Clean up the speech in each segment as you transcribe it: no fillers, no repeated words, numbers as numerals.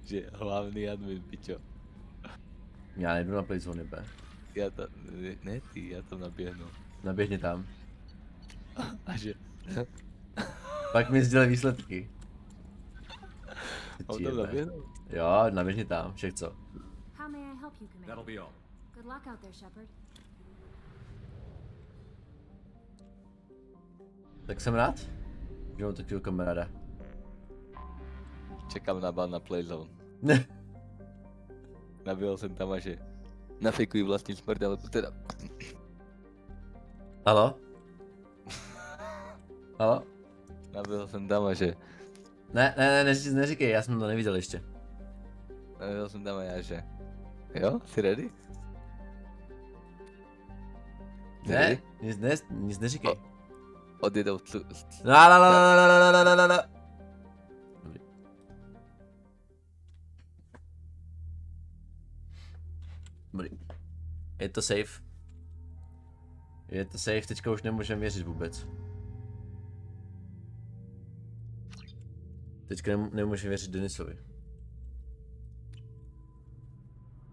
že hlavný admin, pičo. Já nejdu na playzone, be. Já to, ne ty, já to naběhnu. Naběhni tam. A že... Pak mi sdělej výsledky. Mám tam naběhnout? Jo, naběhni tam, však co. That'll be all. Good luck out there, Shepard. Tak jsem rád, že mám takového kamaráda. Čekám na ban na playzone. Naběhl jsem tam a že... Nafejkuji vlastní smrt, ale to teda... Halo? Halo? Naběhl jsem tam a že... Ne, neříkej, já jsem to neviděl ještě. Naběhl jsem tam a já že... Jo, jsi ready? Ne, nic neříkej. Odjedou La. Dobrý. Dobrý. Je to safe. Je to safe, teďka už nemůžeme věřit vůbec. Teďka nemůžeme věřit Denisovi.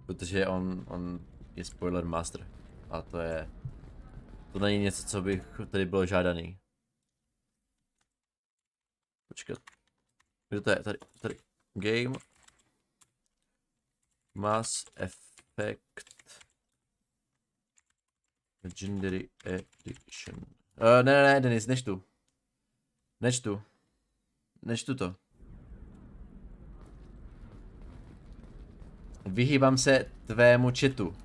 Protože on je spoiler master. A to je... To není něco, co bych tady bylo žádaný. Počkat. Kde to je? Tady. Game. Mass Effect. Legendary Edition. Ne, Denis, nečtu to. Vyhýbám se tvému chatu.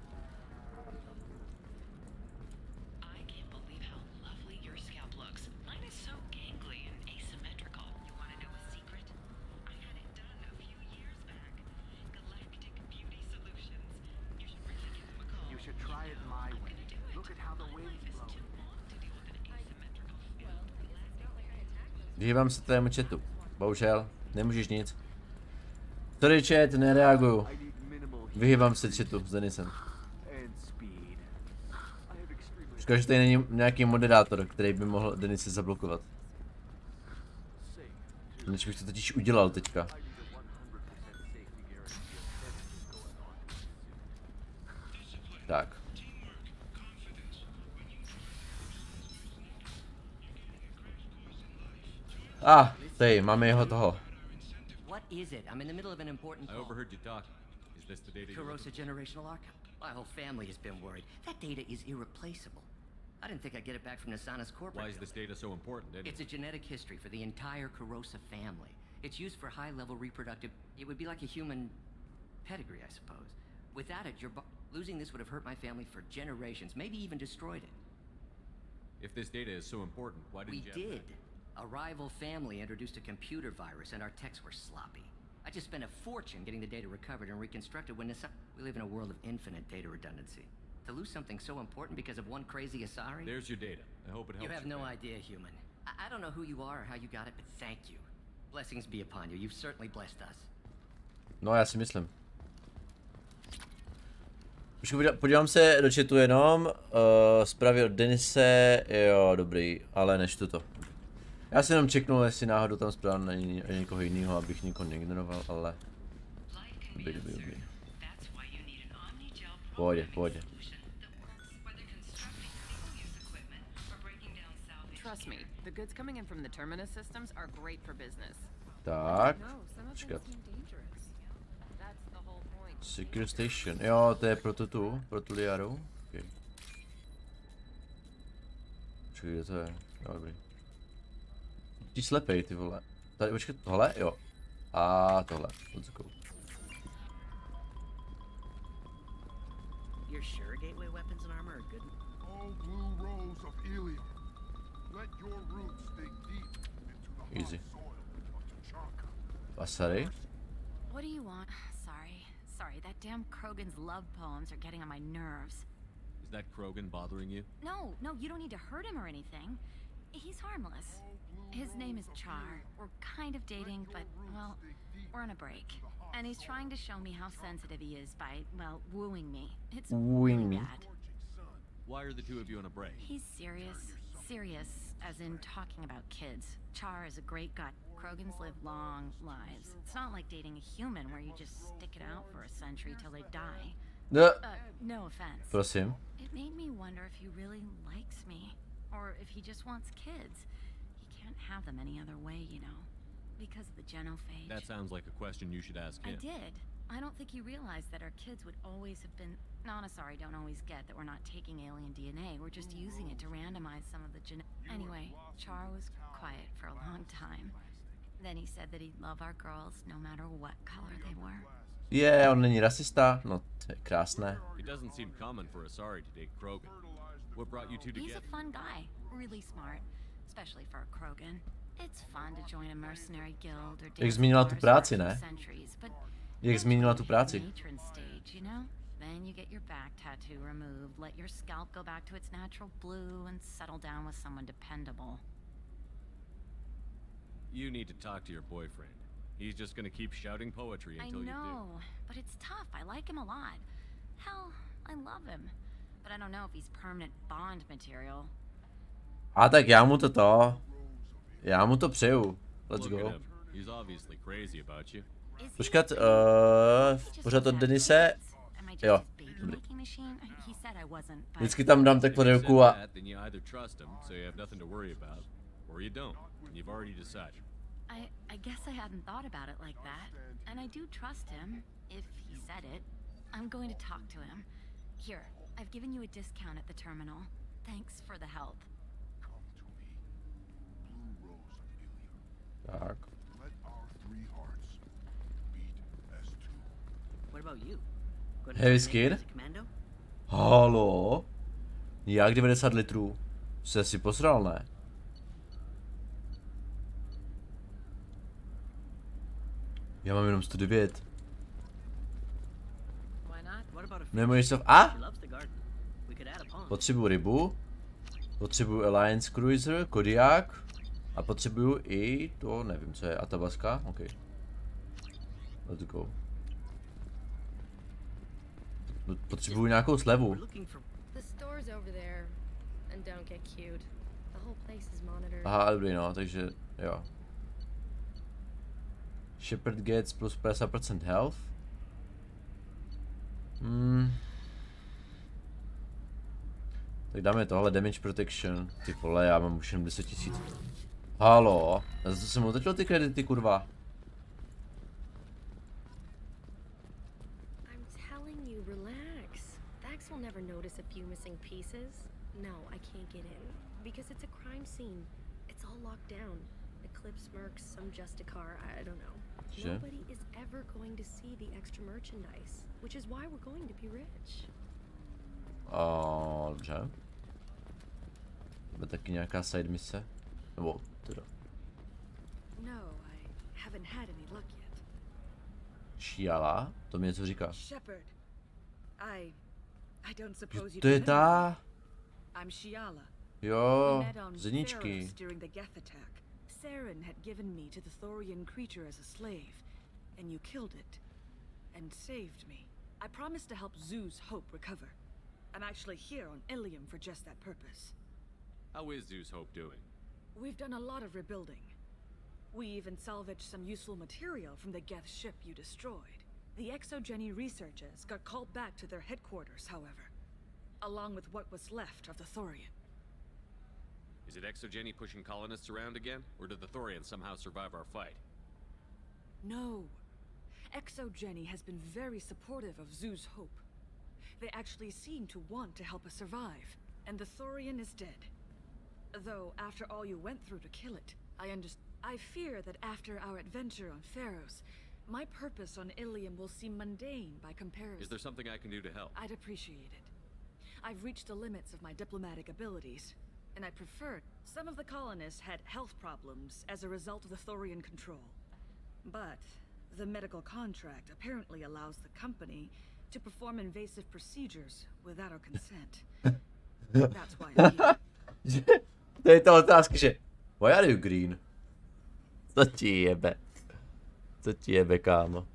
Vyhýbám se tvému chatu. Bohužel, nemůžeš nic. Sorry chat, nereaguju. Vyhýbám se chatu s Denisem. Škoda, že tady není nějaký moderátor, který by mohl Denise zablokovat. Než bych to totiž udělal teďka. Tak. Tady, máme jeho toho. What is it? I'm in the middle of an important I call. overheard you talking. Is this the data? Corrosa generational archive. My whole family has been worried. That data is irreplaceable. I didn't think I'd get it back from Nasana's corporate. Why is this data so important? Anyway? It's a genetic history for the entire Corrosa family. It's used for high-level reproductive... It would be like a human pedigree, I suppose. Without it, losing this would have hurt my family for generations, maybe even destroyed it. If this data is so important, why didn't you... We did. A rival family introduced a computer virus and our techs were sloppy. I just spent a fortune getting the data recovered and reconstructed when we live in a world of infinite data redundancy. To lose something so important because of one crazy Asari? There's your data. I hope it helps You have no man. idea, human. I don't know who you are or how you got it, but thank you. Blessings be upon you. You've certainly blessed us. No, já si myslím. Už podívám se do chatu jenom. Zprávy od Denise, jo, dobrý, ale nečtu to. Já si jenom čeknul, jestli náhodou tam zpráva není někoho jiného, abych nikoho neignoroval, ale... Dobrý. Pohodě. Trust me, the goods coming in from the terminus systems are great for business. Tak, No, some of počkat. them seem dangerous. That's the whole point. Secure Station, jo, to je pro tu Liaru. Okay. Počkej, kde to je? Jo, dobrý. Ty slepej, ty vole. Tady, počkej, tohle, jo. A tohle, let's go. You're sure gateway weapons and armor are good? Oh, blue rose of Ilium. Let your roots dig deep into the Easy. hard soil of Tachanka. Asari? What do you want? Sorry, that damn Krogan's love poems are getting on my nerves. Is that Krogan bothering you? No, you don't need to hurt him or anything. He's harmless. His name is Char. We're kind of dating, but, well, we're on a break. And he's trying to show me how sensitive he is by, well, wooing me. It's Wooing me. really bad. Why are the two of you on a break? He's serious, as in talking about kids. Char is a great guy. Krogans live long lives. It's not like dating a human where you just stick it out for a century till they die. No, No offense. prosím. It made me wonder if he really likes me, or if he just wants kids. He can't have them any other way, you know, because of the genophage. That sounds like a question you should ask I him. did. I don't think he realized that our kids would always have been. Nana, sorry, don't always get that we're not taking alien DNA. We're just using it to randomize some of the Anyway, Char was quiet for a long time. Then he said that he'd love our girls no matter what color they were. On není rasista? No, to je krásné. It doesn't seem common for Asari to date Krogan. What brought you two He's together? a fun guy, really smart, especially for a Krogan. It's fun to join a mercenary guild or Jak zmínila tu práci, ne? centuries, but Jak zmínila tu práci? matron stage, you know? Then you get your back tattoo removed, let your scalp go back to its natural blue, and settle down with someone dependable. You need to talk to your boyfriend. He's just gonna keep shouting poetry I until you do. know, but it's tough. I like him a lot. Hell, I love him. But I don't know if he's permanent Bond material. A tak já mu to přeju. Let's Look at go. him. He's obviously crazy about you. Is he? Počkat, Just pořád od upset Denise. kids. Am I just Jo, his baby-making machine? He said I wasn't, but Vždycky tam dám takhle If you ruku said a... that, then you either trust him, so you have nothing to worry about, or you don't, and you've already decided. I guess I hadn't thought about it like that. And I do trust him, if he said it. I'm going to talk to him. Here, I've given you a discount at the terminal. Thanks for the help. Come to me, blue rose of Ilium. Tak. Let our three hearts beat as two. What about you? Going Heavy to train skid? as a commando? Halo? Jak 90 litrů? Jsi si posral, ne? Já mám jenom 109. Why not? What about a fish? Nemůžeš se... She A? loves the garden. We could add a pond. Potřebuju rybu. Potřebuju Alliance Cruiser, Kodiak. A potřebuju i to, nevím co je, Atabaska? OK. Let's go. Potřebuju nějakou slevu. We're looking for The store's over there. And don't get cute. The whole place is monitored. Aha, dobrý no, takže jo. Shepherd gets plus 50% health. Tak dáme tohle damage protection. Ty vole, já mám už jenom 10 000. Halo, já zase jsem otočil ty kredity, kurva. I'm telling you, relax. Dax will never notice a few missing pieces. No, I can't get in. Because it's a crime scene. It's all locked down. Eclipse mercs, some Justicar, I don't know. Sure. Nobody is ever going to see the extra merchandise. Which is why we're going to be rich. Dobře. Bude taky nějaká side mise? Nebo teda. No, I haven't had any luck yet. Šiala? To mi něco říká. Shepard, I don't suppose you To je know me. ta... I'm Shiala. Jo, We met on zeničky. Theros during the Geth attack. Saren had given me to the Thorian creature as a slave, and you killed it, and saved me. I promised to help Zeus Hope recover. I'm actually here on Ilium for just that purpose. How is Zeus Hope doing? We've done a lot of rebuilding. We even salvaged some useful material from the Geth ship you destroyed. The Exogeny researchers got called back to their headquarters, however, along with what was left of the Thorian. Is it Exogeny pushing colonists around again, or did the Thorians somehow survive our fight? No. Exogeny has been very supportive of Zeus Hope. They actually seem to want to help us survive, and the Thorian is dead. Though, after all you went through to kill it, I fear that after our adventure on Pharos, my purpose on Ilium will seem mundane by comparison. Is there something I can do to help? I'd appreciate it. I've reached the limits of my diplomatic abilities, and I preferred. Some of the colonists had health problems as a result of the Thorian control. But the medical contract apparently allows the company to perform invasive procedures without our consent. That's why I'm here. To je ta otázka, že... Why are you green? Co ti jebe? Co ti jebe, kámo?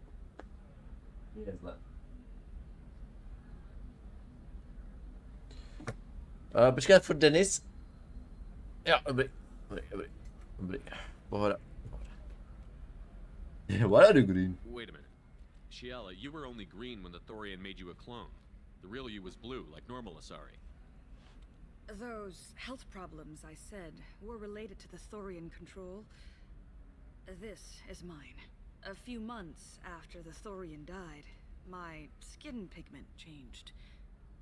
Je zle. Počkat, furt Denis? Jo, dobrý. Dobrý. Pohoda. What are you green? Wait a minute. Shiela, you were only green when the Thorian made you a clone. The real you was blue, like normal Asari. Those health problems I said were related to the Thorian control. This is mine. A few months after the Thorian died, my skin pigment changed.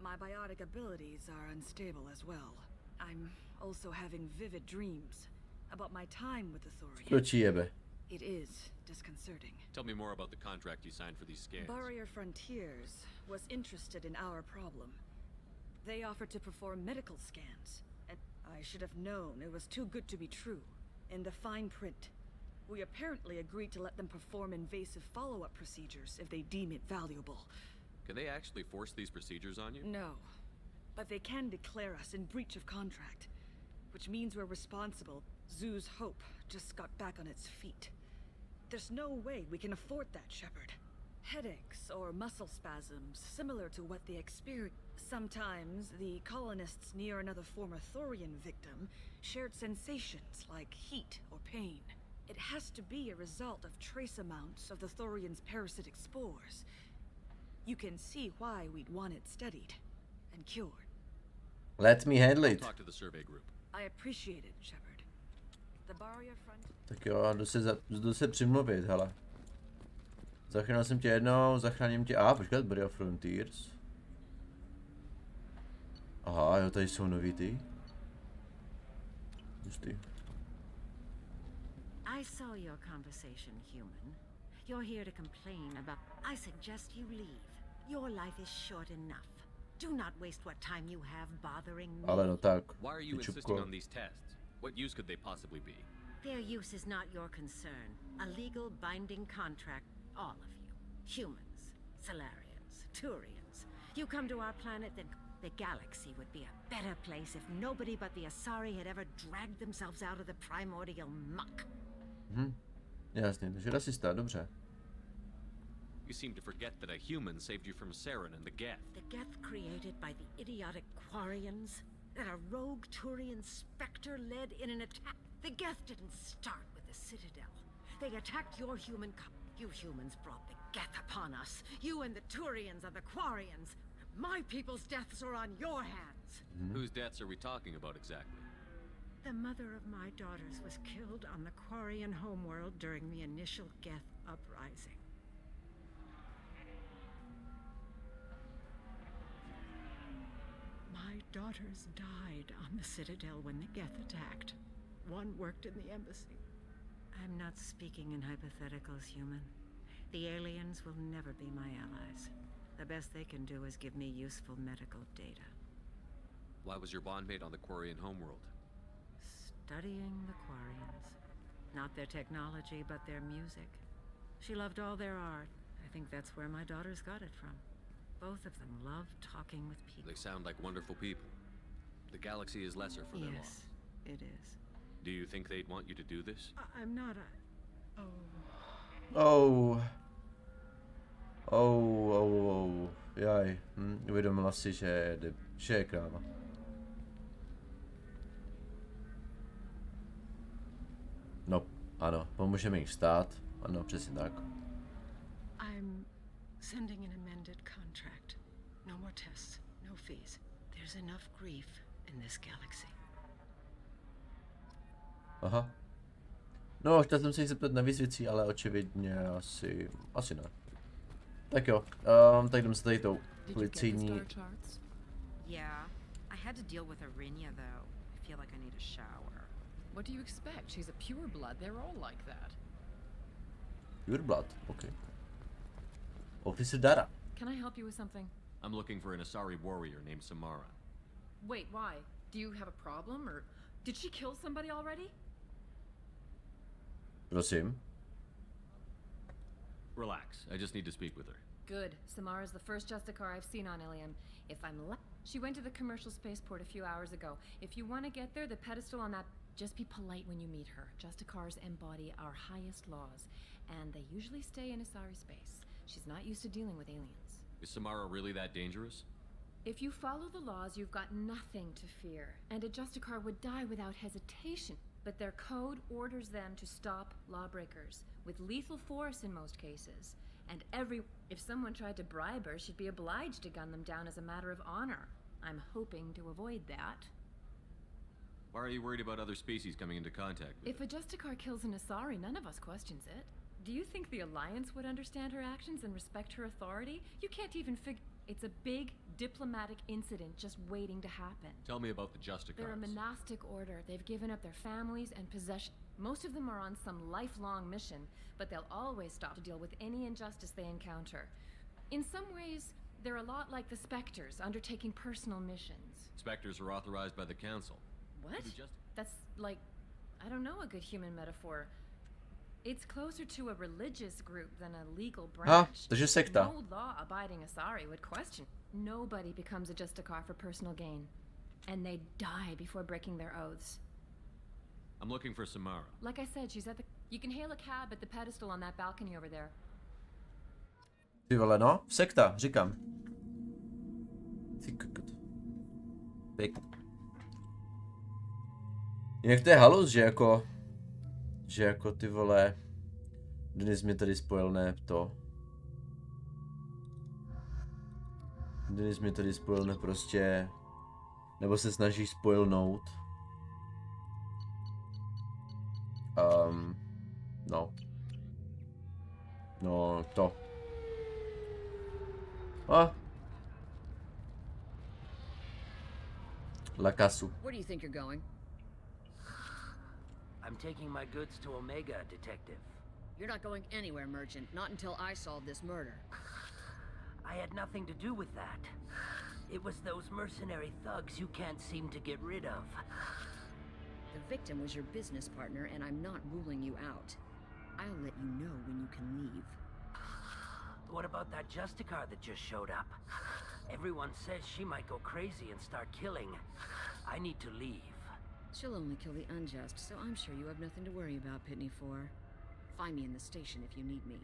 My biotic abilities are unstable as well. I'm also having vivid dreams about my time with the Thorian. Co ci jebe? It is disconcerting. Tell me more about the contract you signed for these scans. Barrier Frontiers was interested in our problem. They offered to perform medical scans, and I should have known it was too good to be true. In the fine print, we apparently agreed to let them perform invasive follow-up procedures if they deem it valuable. Can they actually force these procedures on you? No, but they can declare us in breach of contract, which means we're responsible. Zoo's Hope just got back on its feet. There's no way we can afford that, Shepard. Headaches or muscle spasms, similar to what they experience. Sometimes the colonists near another former Thorian victim shared sensations like heat or pain. It has to be a result of trace amounts of the Thorian's parasitic spores. You can see why we'd want it studied and cured. Let me handle I'll it. talk to the survey group. I appreciate it, Shepard. The barrier front. Tak jo, jdu se přimluvit, hele. Zachránil jsem tě jednou, zachráním tě... počkat, Barrier Frontiers. Aha, jo, tady jsou nový ty. Hustý. I saw your conversation, human. You're here to complain about... I suggest you leave. Your life is short enough. Do not waste what time you have bothering me. Ale no tak, Why are you insisting on these tests? What use could they possibly be? Their use is not your concern. A legal binding contract, all of you. Humans, Solarians, Turians. You come to our planet, then the galaxy would be a better place if nobody but the Asari had ever dragged themselves out of the primordial muck. Jasně, takže rasista, dobře. You seem to forget that a human saved you from Saren and the Geth. The Geth created by the idiotic Quarians? That a rogue Turian specter led in an attack? The Geth didn't start with the Citadel. They attacked your human You humans brought the Geth upon us. You and the Turians are the Quarians. My people's deaths are on your hands. Whose deaths are we talking about exactly? The mother of my daughters was killed on the Quarian homeworld during the initial Geth uprising. My daughters died on the Citadel when the Geth attacked. One worked in the embassy. I'm not speaking in hypotheticals, human. The aliens will never be my allies. The best they can do is give me useful medical data. Why was your bondmate on the Quarian homeworld? Studying the Quarians. Not their technology, but their music. She loved all their art. I think that's where my daughters got it from. Both of them love talking with people. They sound like wonderful people. The galaxy is lesser for their loss. Yes, it is. Do you think they'd want you to do this? I'm not a... Jaj, uvědomila si, že je kráva. No, ano, pomůžeme jim vstát. Ano, přesně tak. I'm sending an amended contract. No more tests, no fees. There's enough grief in this galaxy. Aha. No, chtěl jsem se jí zeptat na víc věcí, ale očividně asi ne. Tak jo, tak jdeme se tady tou policejní... Yeah, I had to deal with Arinia though. I feel like I need a shower. What do you expect? She's a pure blood. They're all like that. Pure blood, okay. Officer Dara. Can I help you with something? I'm looking for an Asari warrior named Samara. Wait, why? Do you have a problem, or did she kill somebody already? Prosím. Relax, I just need to speak with her. Good. Samara's the first Justicar I've seen on Ilium. If I'm she went to the commercial spaceport a few hours ago. If you want to get there, the pedestal on that... Just be polite when you meet her. Justicars embody our highest laws, and they usually stay in Asari space. She's not used to dealing with aliens. Is Samara really that dangerous? If you follow the laws, you've got nothing to fear, and a Justicar would die without hesitation. But their code orders them to stop lawbreakers. with lethal force in most cases. And if someone tried to bribe her, she'd be obliged to gun them down as a matter of honor. I'm hoping to avoid that. Why are you worried about other species coming into contact with If a Justicar kills an Asari, none of us questions it. Do you think the Alliance would understand her actions and respect her authority? You can't even figure... It's a big diplomatic incident just waiting to happen. Tell me about the Justicars. They're a monastic order. They've given up their families and possessions. Most of them are on some lifelong mission, but they'll always stop to deal with any injustice they encounter. In some ways, they're a lot like the Spectres, undertaking personal missions. Spectres are authorized by the Council. What? That's like, I don't know, a good human metaphor. It's closer to a religious group than a legal branch. Takže sekta. No law-abiding Asari would question. Nobody becomes a Justicar for personal gain. And they die before breaking their oaths. I'm looking for Samara. Like I said, she's at the... You can hail a cab at the pedestal on that balcony over there. Ty vole, no, sekta, říkám. Ty kokot. Pěkný. Jinak to je halus, že jako ty vole, Denis mě tady spojil, ne to. Denis mě tady spojil, ne prostě, nebo se snaží spojilnout. No, to. La Casu. Where do you think you're going? I'm taking my goods to Omega, Detective. You're not going anywhere, Merchant. Not until I solve this murder. I had nothing to do with that. It was those mercenary thugs you can't seem to get rid of. The victim was your business partner, and I'm not ruling you out. I'll let you know when you can leave. What about that Justicar that just showed up? Everyone says she might go crazy and start killing. I need to leave. She'll only kill the unjust, so I'm sure you have nothing to worry about, Pitney 4. Find me in the station if you need me.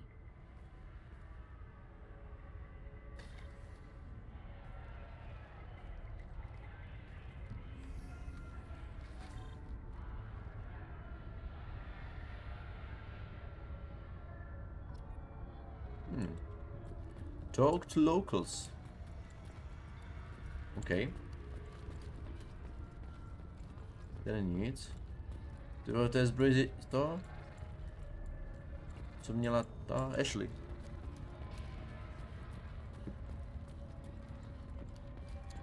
Talk to locals. OK. Tady nic. Ty vole, to je zbroj to? Co měla ta Ashley?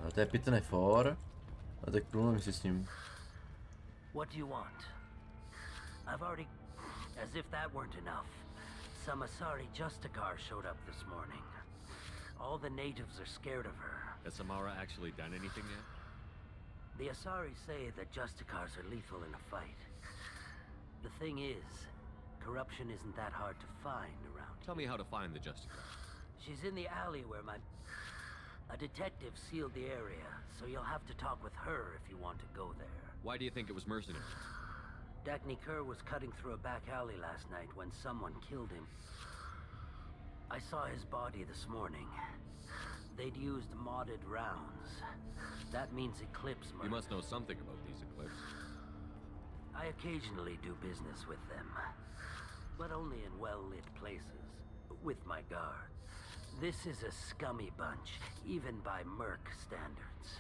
A to je Pitney 4. A tak průmluvím si s ním. What do you want? I've already... As if that weren't enough. Some Asari Justicar showed up this morning. All the natives are scared of her. Has Samara actually done anything yet? The Asari say that Justicars are lethal in a fight. The thing is, corruption isn't that hard to find around. Tell me how to find the Justicar. She's in the alley where a detective sealed the area, so you'll have to talk with her if you want to go there. Why do you think it was mercenaries? Dagny Kerr was cutting through a back alley last night when someone killed him. I saw his body this morning. They'd used modded rounds. That means Eclipse murder. You must know something about these Eclipse. I occasionally do business with them, but only in well-lit places, with my guard. This is a scummy bunch, even by Merc standards.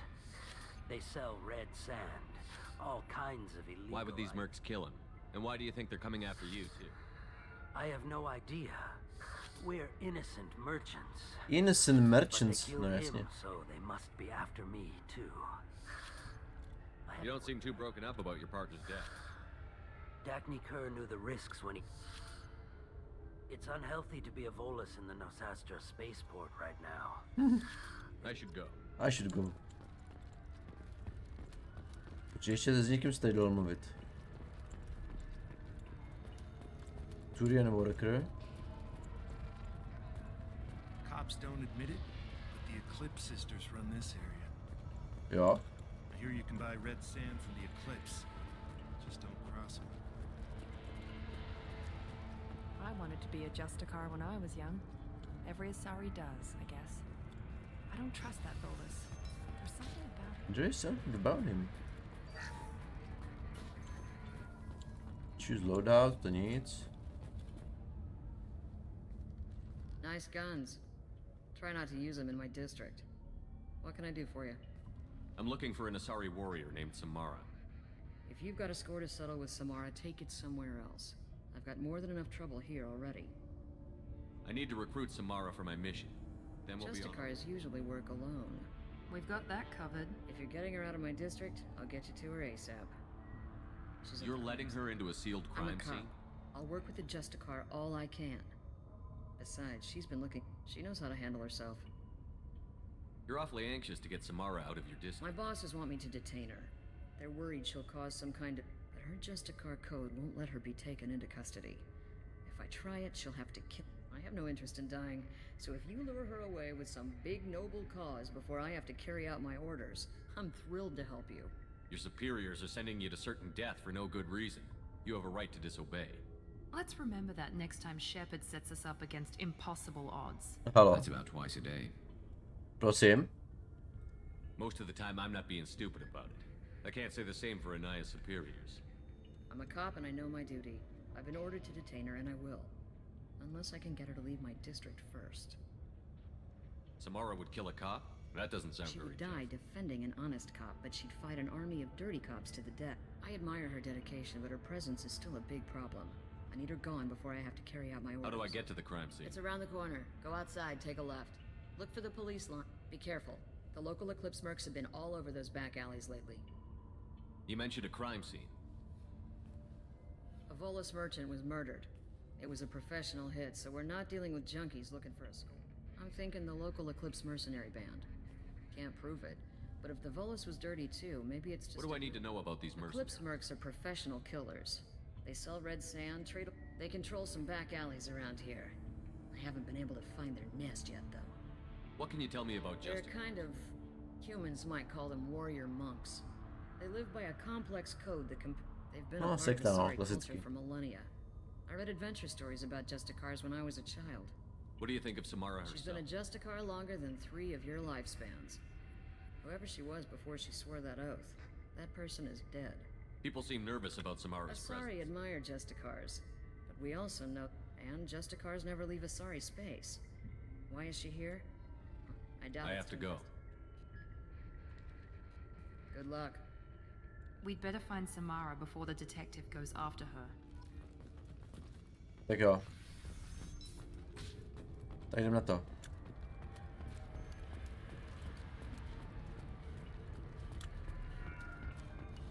They sell red sand, all kinds of illegal... Why would these mercs kill him? And why do you think they're coming after you, too? I have no idea. We're innocent merchants. Innocent merchants, no jasně. So they must be after me, too. You don't seem too broken up about your partner's death. Dagny Kerr knew the risks when he... It's unhealthy to be a Volus in the Nosastra spaceport right now. I should go. I should go. Počkej, ještě s někým jste dal mluvit. Turia nebo Wrecker? Cops don't admit it, but the Eclipse sisters run this area. Jo. I hear you can buy red sand from the Eclipse. Just don't cross them. I wanted to be a Justicar when I was young. Every Asari does, I guess. I don't trust that Volus. There's something about him. There is something about him. Choose loadout, to nic. Nice guns. Try not to use them in my district. What can I do for you? I'm looking for an Asari warrior named Samara. If you've got a score to settle with Samara, take it somewhere else. I've got more than enough trouble here already. I need to recruit Samara for my mission. Then we'll be on. Justicars usually work alone. We've got that covered. If you're getting her out of my district, I'll get you to her ASAP. You're letting her into a sealed I'm a crime cop. scene? I'll work with the Justicar all I can. Besides, she's been looking. She knows how to handle herself. You're awfully anxious to get Samara out of your district. My bosses want me to detain her. They're worried she'll cause some kind of... But her Justicar code won't let her be taken into custody. If I try it, she'll have to kill... I have no interest in dying, so if you lure her away with some big noble cause before I have to carry out my orders, I'm thrilled to help you. Your superiors are sending you to certain death for no good reason. You have a right to disobey. Let's remember that next time Shepard sets us up against impossible odds. Halo. That's about twice a day. Prosím. Most of the time I'm not being stupid about it. I can't say the same for Anaya's superiors. I'm a cop and I know my duty. I've been ordered to detain her and I will. Unless I can get her to leave my district first. Samara would kill a cop? That doesn't sound She very would die defending an honest cop, but she'd fight an army of dirty cops to the death. I admire her dedication, but her presence is still a big problem. I need her gone before I have to carry out my orders. How do I get to the crime scene? It's around the corner. Go outside, take a left. Look for the police line. Be careful. The local Eclipse mercs have been all over those back alleys lately. You mentioned a crime scene. A Volus merchant was murdered. It was a professional hit, so we're not dealing with junkies looking for a school. I'm thinking the local Eclipse mercenary band. Can't prove it, but if the Volus was dirty too, maybe it's just... What do I need to know about these mercenaries? Eclipse mercs are professional killers. They sell red sand, trade... They control some back alleys around here. I haven't been able to find their nest yet, though. What can you tell me about They're Justice? kind of... Humans might call them warrior monks. They live by a complex code that they've been a part of sekta, the no, Asari klasicky. culture for millennia. I read adventure stories about Justicars when I was a child. What do you think of Samara herself? She's been a Justicar longer than 3 of your lifespans. Whoever she was before she swore that oath, that person is dead. People seem nervous about Samara's Asari presence. admire Justicars, but we also know... And Justicars never leave Asari space. Why is she here? I doubt I it's have to go. Good luck. We'd better find Samara before the detective goes after her. Tak jo. Tak jdem na to.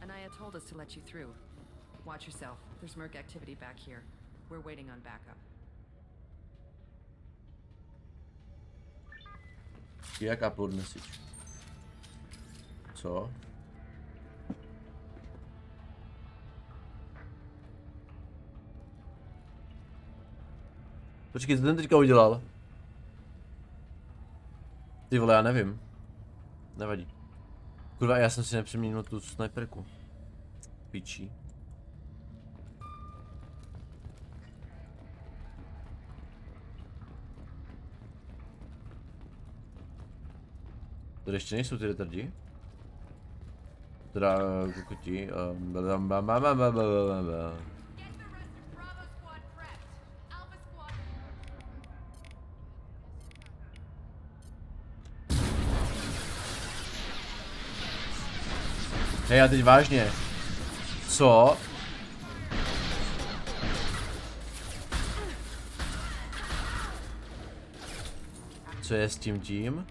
Anaya told us to let you through. Watch yourself. There's merc activity back here. We're waiting on backup. Jak upload message? Co? Počkej, co ten teďka udělal? Ty vole, já nevím. Nevadí. Kurva, já jsem si nepřeměnil tu sniperku. Pičí. Tady ještě nejsou ty retardi? Teda kokoti. Hej, já teď vážně. Co? Co je s tím?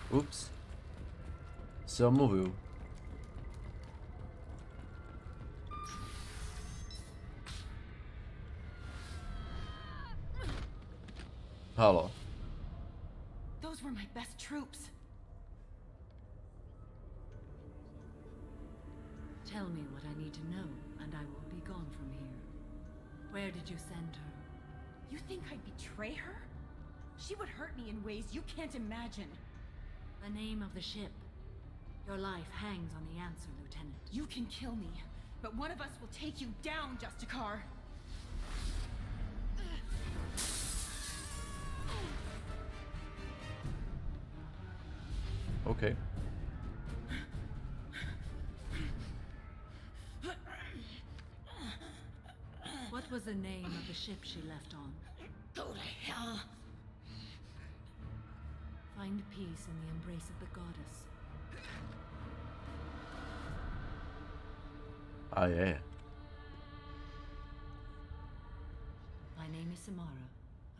Ups. Se omluvuju. Halo. Those were my best troops. Tell me what I need to know, and I will be gone from here. Where did you send her? You think I'd betray her? She would hurt me in ways you can't imagine. The name of the ship. Your life hangs on the answer, Lieutenant. You can kill me, but one of us will take you down, Justicar. OK. What was the name of the ship she left on? Go to hell. Find peace in the embrace of the goddess. Ah, yeah. My name is Samara,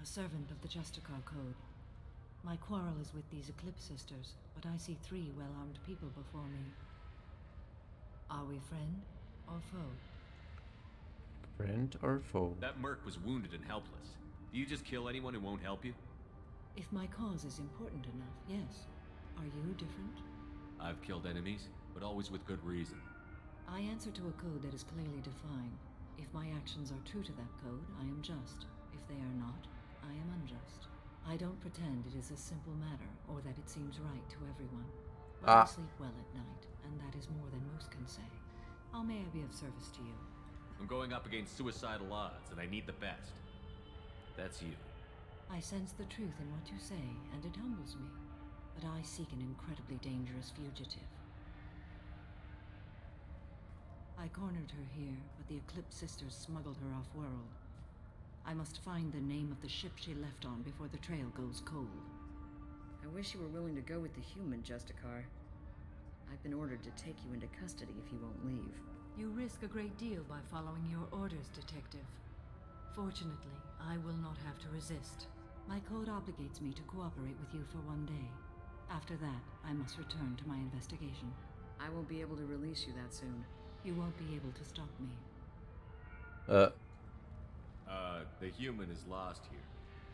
a servant of the Justicar Code. My quarrel is with these Eclipse sisters, but I see 3 well-armed people before me. Are we friend or foe? Friend or foe? That merc was wounded and helpless. Do you just kill anyone who won't help you? If my cause is important enough, yes. Are you different? I've killed enemies, but always with good reason. I answer to a code that is clearly defined. If my actions are true to that code, I am just. If they are not, I am unjust. I don't pretend it is a simple matter, or that it seems right to everyone. But I sleep well at night, and that is more than most can say. How may I be of service to you? I'm going up against suicidal odds, and I need the best. That's you. I sense the truth in what you say, and it humbles me. But I seek an incredibly dangerous fugitive. I cornered her here, but the Eclipse sisters smuggled her off-world. I must find the name of the ship she left on before the trail goes cold. I wish you were willing to go with the human, Justicar. I've been ordered to take you into custody if you won't leave. You risk a great deal by following your orders, Detective. Fortunately, I will not have to resist. My code obligates me to cooperate with you for 1 day. After that, I must return to my investigation. I won't be able to release you that soon. You won't be able to stop me. The human is lost here.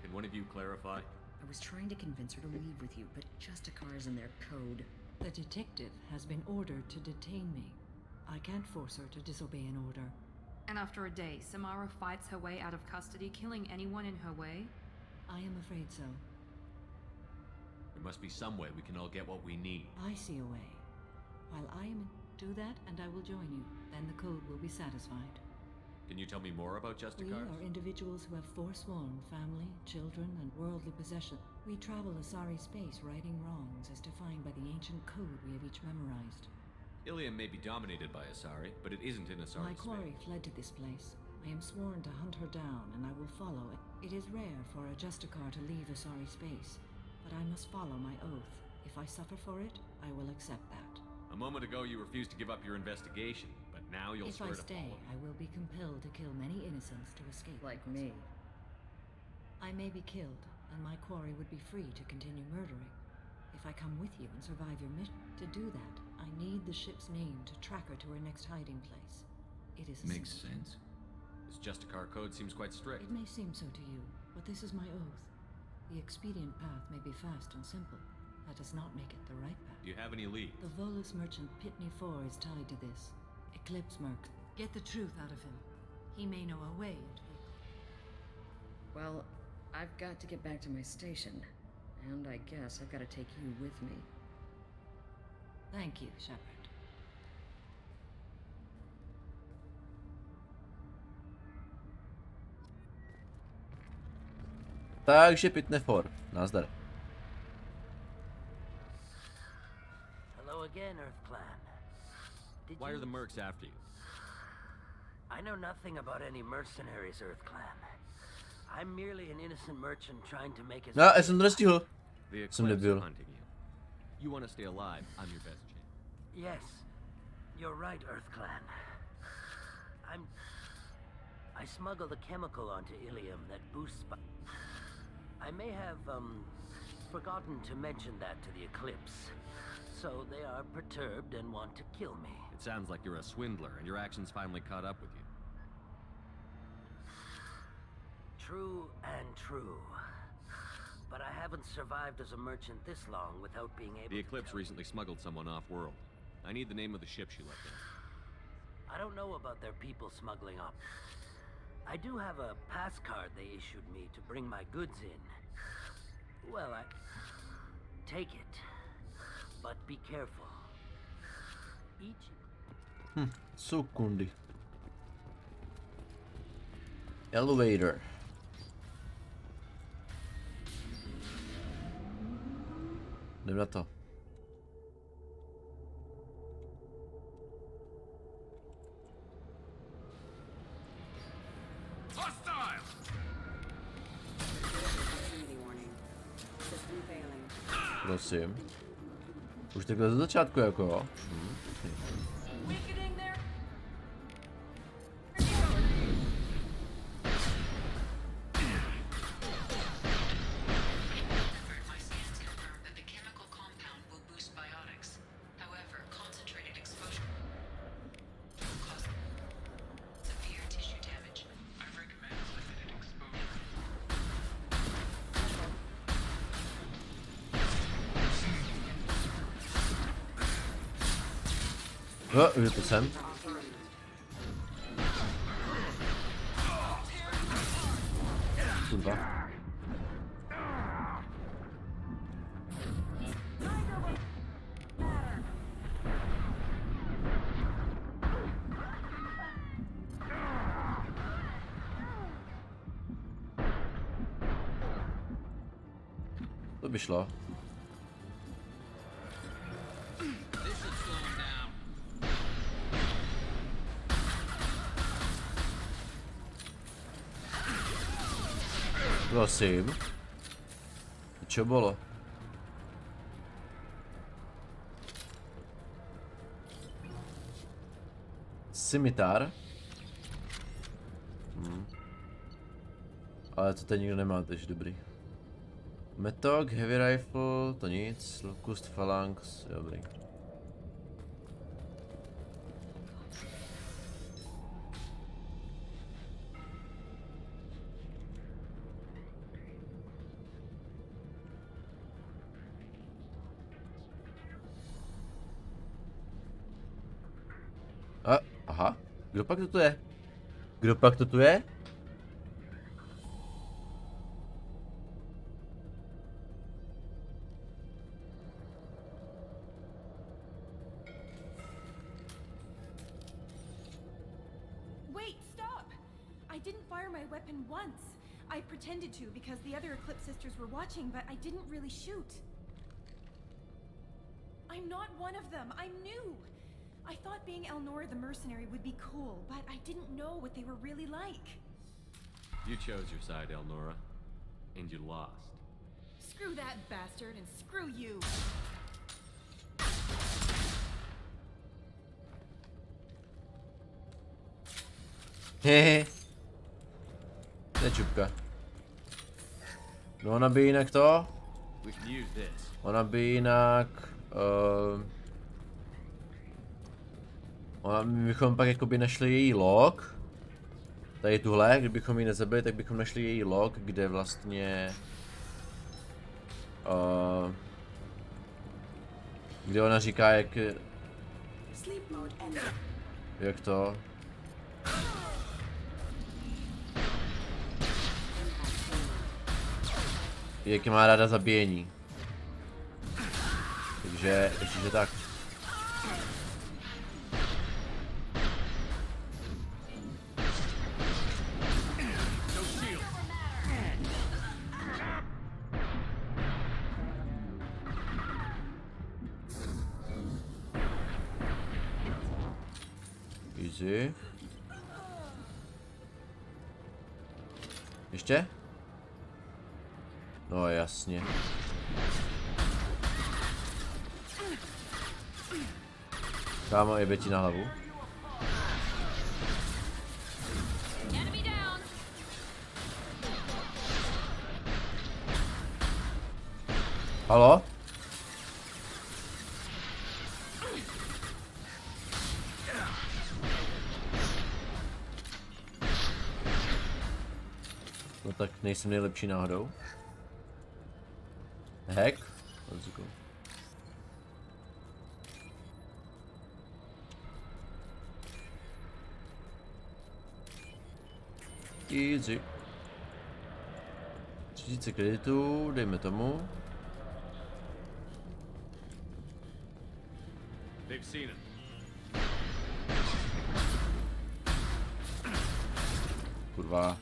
Can one of you clarify? I was trying to convince her to leave with you, but Justicar's in their code. The detective has been ordered to detain me. I can't force her to disobey an order. And after a day, Samara fights her way out of custody, killing anyone in her way? I am afraid so. There must be some way we can all get what we need. I see a way. While I am do that, and I will join you. Then the code will be satisfied. Can you tell me more about We Justicars? are individuals who have forsworn family, children, and worldly possession. We travel Asari space, righting wrongs as defined by the ancient code we have each memorized. Ilium may be dominated by Asari, but it isn't in Asari My quarry fled to this place. I am sworn to hunt her down, and I will follow it. It is rare for a Justicar to leave Asari space, but I must follow my oath. If I suffer for it, I will accept that. A moment ago you refused to give up your investigation, but now you'll If swear I to stay, follow. I will be compelled to kill many innocents to escape. Like me. I may be killed, and my quarry would be free to continue murdering. If I come with you and survive your mission, to do that, I need the ship's name to track her to her next hiding place. It is Makes simple. sense. This Justicar code seems quite strict. It may seem so to you, but this is my oath. The expedient path may be fast and simple. That does not make it the right path. Do you have any leads? The Volus merchant Pitney 4 is tied to this. Eclipse Merc. Get the truth out of him. He may know a way into it. Well, I've got to get back to my station. And I guess I've got to take you with me. Thank you, Shepard. Takže Pitney 4. Nazdar. Hello again, Earth Clan. Why are the mercs after you? I know nothing about any mercenaries, Earth Clan. I'm merely an innocent merchant trying to make his... Já jsem to nestihl. The Jsem Eclipse nebyl. are hunting you. You want to stay alive, I'm your best chance. Yes, you're right, Earth Clan. I smuggled a chemical onto Ilium that boosts... I may have, forgotten to mention that to the Eclipse. So they are perturbed and want to kill me. It sounds like you're a swindler, and your actions finally caught up with you. True and true. But I haven't survived as a merchant this long without being able The to Eclipse tell- recently smuggled someone off-world. I need the name of the ship she left on. I don't know about their people smuggling up. I do have a pass card they issued me to bring my goods in. Well, take it. But be careful. Each... Sekundy. Elevator. Jdem na to. Prosím. Už takhle ze začátku jako jo. Je to sem. Kurva. To by šlo. Prosím. Čo bolo? Scimitar. Ale to tady nikdo nemá, takže dobrý. Metok, heavy rifle, to nic. Locust, phalanx, dobrý. Aha, kdo pak to tu je? Kdo pak to tu je? Wait, stop! I didn't fire my weapon once. I pretended to because the other Eclipse sisters were watching, but I didn't really shoot. I'm not one of them. I'm new. I thought being Elnora the mercenary would be cool, but I didn't know what they were really like. You chose your side, Elnora, and you lost. Screw that bastard and screw you. Hehe. To je čupka. No ona by jinak to? Ona by jinak... my bychom pak jakoby našli její log. Tady tuhle, kdybychom ji nezabili, tak bychom našli její log, kde vlastně... kde ona říká, jak to... jaký má ráda zabíjení. Takže tak. Easy. Ještě? No jasně. Kámo, jebe ti na hlavu. Halo? No tak nejsem nejlepší náhodou. Hack? Let's go. Easy. 3000 kreditů, dejme tomu. Kurva.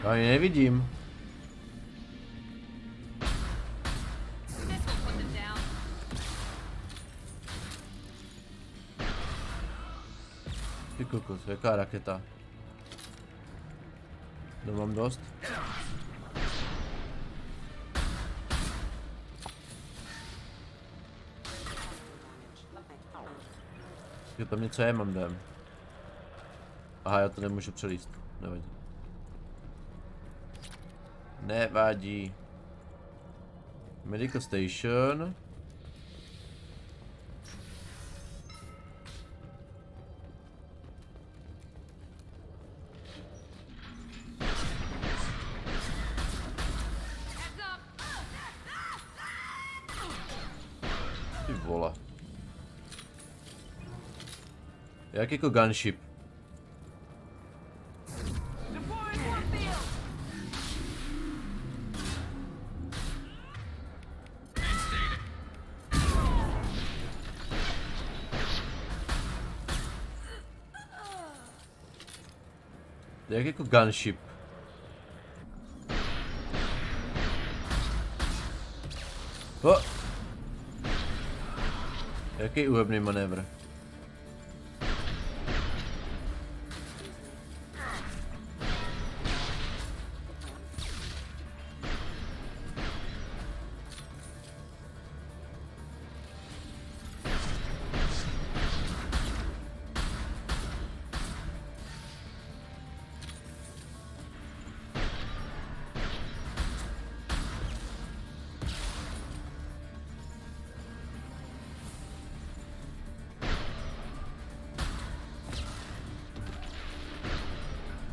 Ani nevidím. Ty kokos, jaká raketa? Nemám dost? Jo, tam něco je, mám jdem. Aha, já to nemůžu přelíst. Nevadí. Nevadí. Medical station. Ty vole. Jak jako gunship. Jak jako gunship. Oh. Jaký úhebný manévr.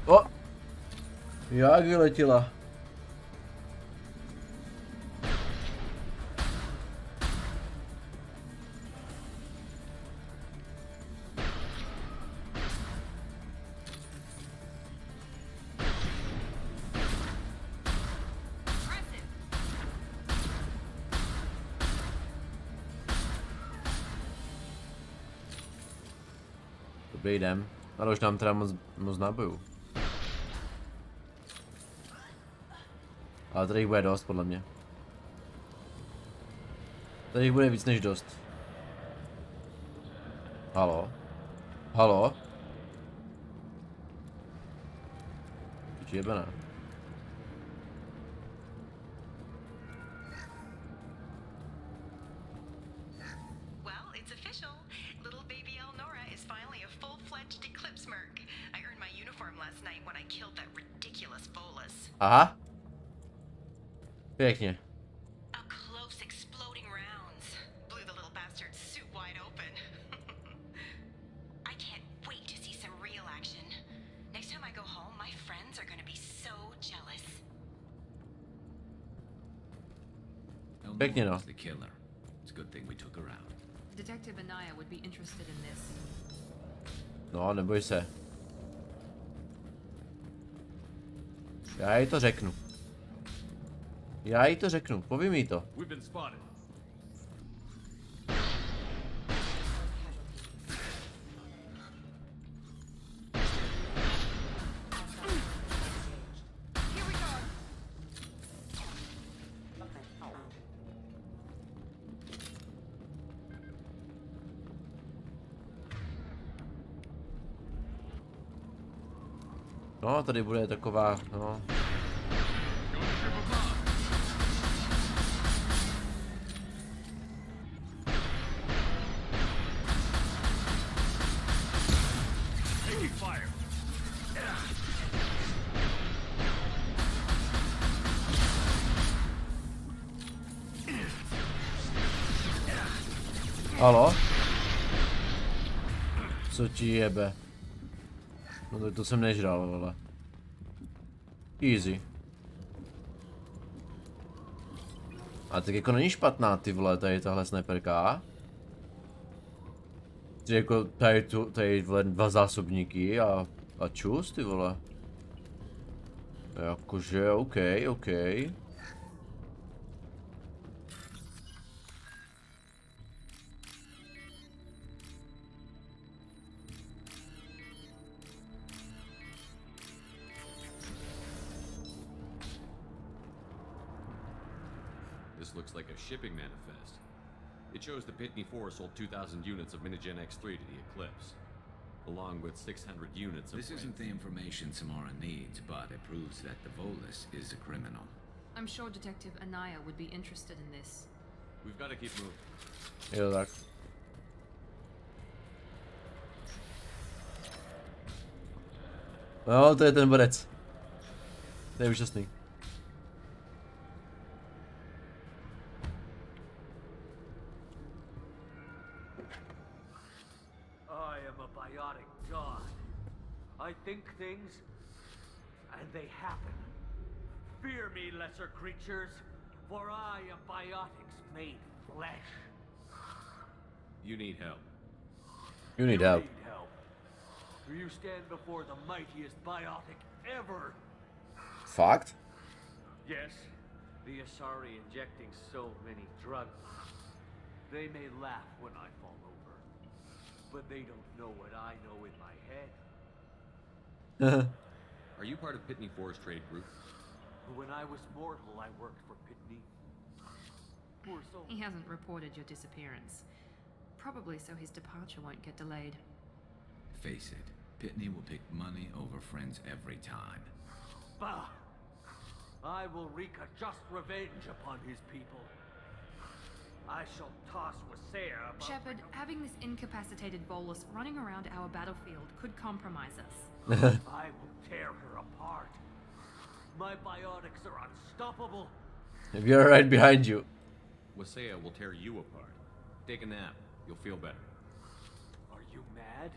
O! Jak vyletěla? Dobrý jdem. Ale už nám teda moc nábojů. Ale tady jich bude dost, podle mě. Tady jich bude víc než dost. Halo? Halo? Piči jebená. Well, it's official. Little baby Elnora is finally a full-fledged Eclipse merc. I earned my uniform last night when I killed that ridiculous bolus. Aha. Pěkně. A close exploding rounds blew the little bastard's suit wide open. I can't wait to see some real action. Next time I go home, my friends are gonna be so jealous. Pěkně no. The killer. It's a good thing we took her out. Detective Anaya would be interested in this. No, neboj se. Já jí to řeknu. Já jí to řeknu, povím jí to. We've been spotted. No, tady bude taková, no. Halo? Co ti jebe? No tak to jsem nežral, ale. Easy. A tak jako není špatná, ty vole, tady tahle sniperka. Jako tady vole 2 zásobníky a čus, ty vole. Jakože, OK. looks like a shipping manifest. It shows the Pitney 4 sold 2,000 units of Minigen X3 to the Eclipse, along with 600 units of... This isn't the information Samara needs, but it proves that the Volus is a criminal. I'm sure Detective Anaya would be interested in this. We've got to keep moving. Jo, tak. No, to je ten borec. To je úžasný. I am a biotic god. I think things, and they happen. Fear me, lesser creatures, for I am biotics made flesh. You need help. You need help. You stand before the mightiest biotic ever. Fakt? Yes, the Asari injecting so many drugs. They may laugh when I fall over, but they don't know what I know in my head. Are you part of Pitney 4's trade group? When I was mortal, I worked for Pitney. Poor soul. He hasn't reported your disappearance. Probably so his departure won't get delayed. Face it, Pitney will pick money over friends every time. Bah! I will wreak a just revenge upon his people. I shall toss Wasea above... Shepard, having this incapacitated Volus running around our battlefield could compromise us. I will tear her apart. My biotics are unstoppable. If you're right behind you. Wasea will tear you apart. Take a nap. You'll feel better. Are you mad?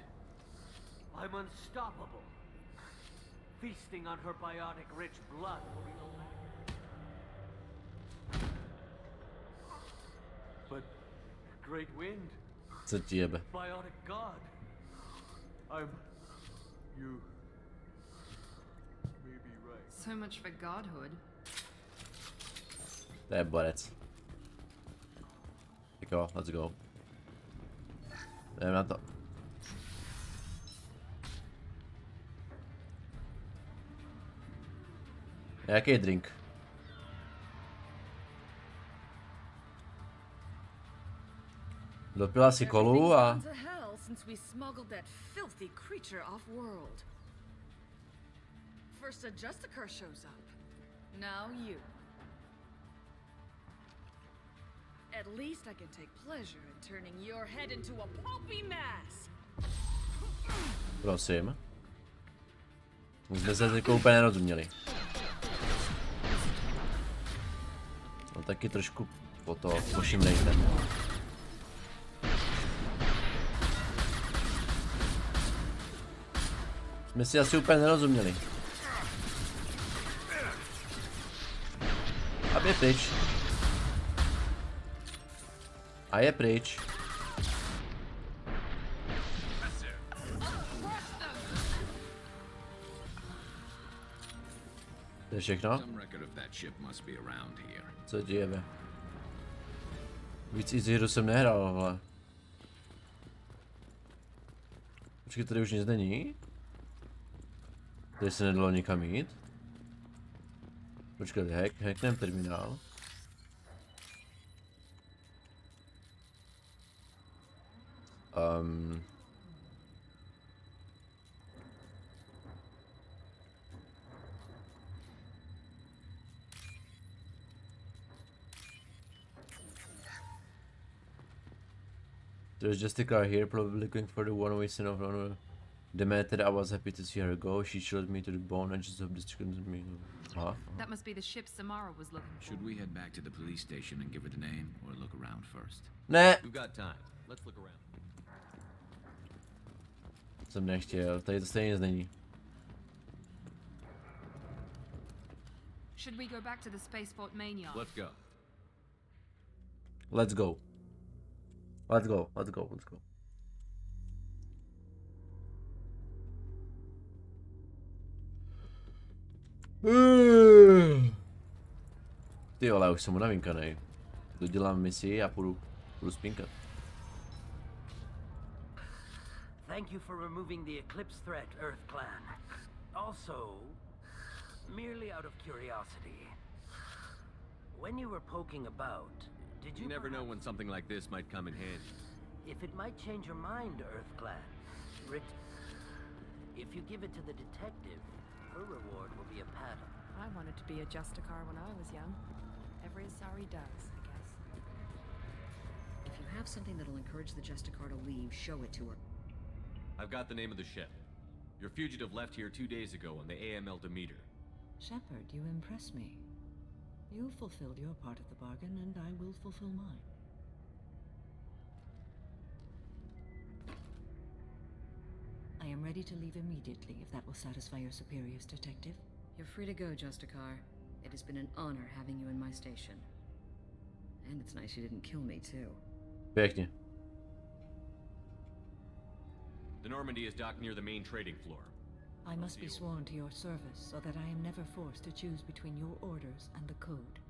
I'm unstoppable. Feasting on her biotic-rich blood will be the last. But great wind. Co ti jebe? Biotic god. You may be right. So much for godhood. To je borec. Tak jo, let's go. Jdeme na to. Jaký drink? Dopila si kolu a... Since we smuggled that filthy creature off-world. First a Justicar shows up. Now you. At least I can take pleasure in turning your head into a pulpy mass. Prosím. My jsme se teď úplně nerozuměli. No taky trošku po to pošimnejte. Jsme si asi úplně nerozuměli. A je pryč. A je pryč. To je všechno? Co ti jebe? Víc easy hru jsem nehrál, ale... Počkej, tady už nic není? Tady se nedalo nikam jít? Počkej, hacknem terminál. There's just a car here, probably looking for the one we sent off on Demeter. I was happy to see her go. She chilled me to the bone. I just hope this couldn't me. Huh? That must be the ship Samara was looking for. Should we head back to the police station and give her the name, or look around first? Ne. We've got time. Let's look around. Jsem nechtěl, tady to stejně nic není. Should we go back to the spaceport main yard? Let's go. Let's go. Let's go, let's go, let's go. Ty vole, už jsem unavinkanej. Dodělám misi a půjdu spinkat. Thank you for removing the eclipse threat, Earth Clan. Also, merely out of curiosity, When you were poking about, did you... You never know when something like this might come in handy. If it might change your mind, Earthclad. If you give it to the detective, her reward will be a paddle. I wanted to be a Justicar when I was young. Every Asari does, I guess. If you have something that'll encourage the Justicar to leave, show it to her. I've got the name of the ship. Your fugitive left here 2 days ago on the AML Demeter. Shepard, you impress me. You fulfilled your part of the bargain, and I will fulfill mine. I am ready to leave immediately, if that will satisfy your superiors, Detective. You're free to go, Justicar. It has been an honor having you in my station. And it's nice you didn't kill me, too. Pěkně. The Normandy is docked near the main trading floor. I must be sworn to your service, so that I am never forced to choose between your orders and the code.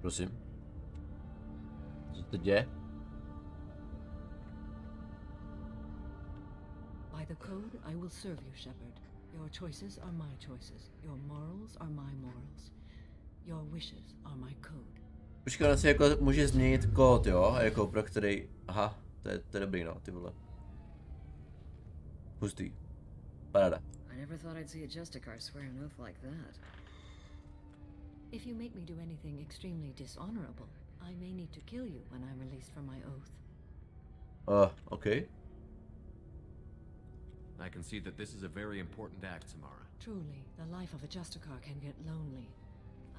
Prosím. Co se děje? By the code, I will serve you, Shepard. Your choices are my choices. Your morals are my morals. Your wishes are my code. Počkej, on si jako může změnit kód, jo? Jako pro který... Aha, to je dobrý, no, ty vole. Hustý. Paráda. I never thought I'd see a Justicar swear an oath like that. If you make me do anything extremely dishonorable, I may need to kill you when I'm released from my oath. Okay. I can see that this is a very important act, Samara. Truly, the life of a Justicar can get lonely.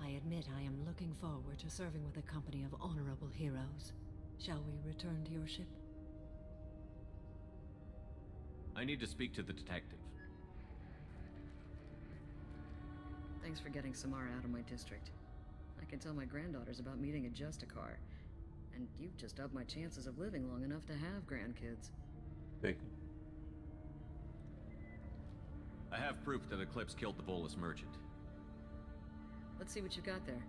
I admit I am looking forward to serving with a company of honorable heroes. Shall we return to your ship? I need to speak to the detective. Thanks for getting Samara out of my district. I can tell my granddaughters about meeting a Justicar. And you've just upped my chances of living long enough to have grandkids. Big. I have proof that Eclipse killed the Volus merchant. Let's see what you got there.